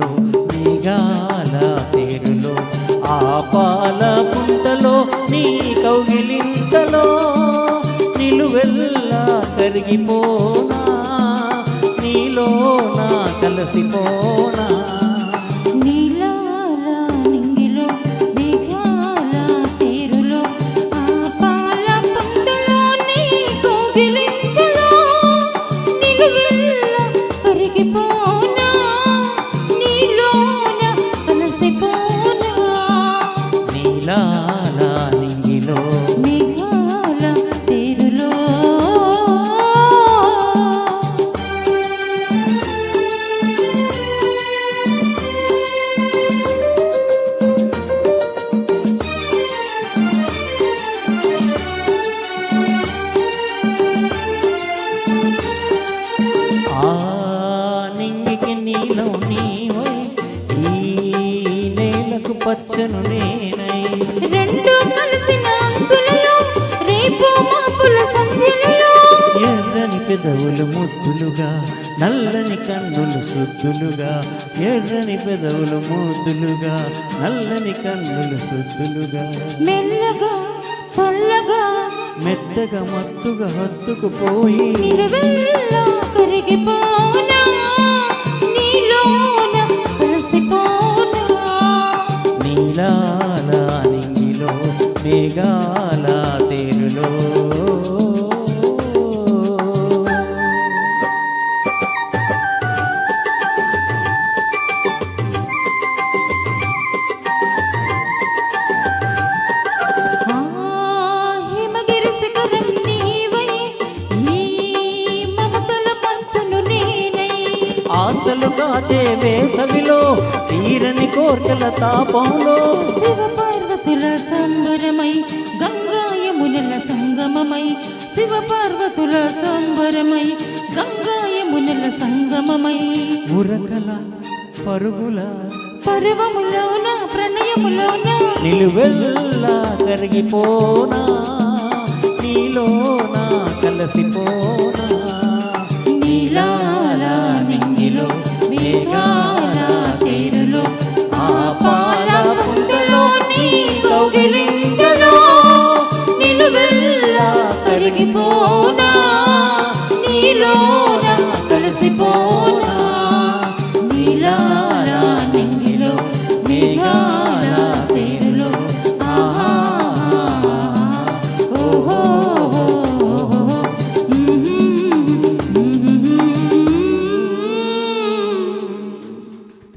నింగిలో మేఘాల తేరులో ఆ పాల పుంతలో నీ కౌగిలింతలో నిలువెల్లా కరిగిపోనా నీలో నా కలసిపోనా నింగిలో మేఘాల తేరులో ఆ నింగికి నీలం నీవై ఈ నేలకు పచ్చను నేనై రెండు కలిసిన అంచులలో రేపు మాపుల సంధ్యలలో ఎర్రని పెదవులు ముద్దులుగా నల్లని కన్నులు శుద్ధులుగా ఎర్రని పెదవులు ముద్దులుగా నల్లని కన్నులు శుద్ధులుగా మెల్లగా చల్లగా మెత్తగా మత్తుగా హత్తుకుపోయి నిలువెల్లా కరిగిపోనా నీలోన కలిసిపోనా నీలాల నింగిలో మేఘాల తేరులో హిమగిరి శిఖరం నీవై ఈ మమతల మంచును నేనై ఆశలు కాచే వేసవిలో తీరని కోర్కెల తాపంలో శివ పార్వతుల సంబరమై గంగా యమునల సంగమమై శివ పార్వతుల సంబరమై గంగా యమునల సంగమమై ఉరకల పరుగుల పర్వములోన ప్రణయములోన నిలువెల్లా కరిగిపోనా నీలో నా కలసిపోనా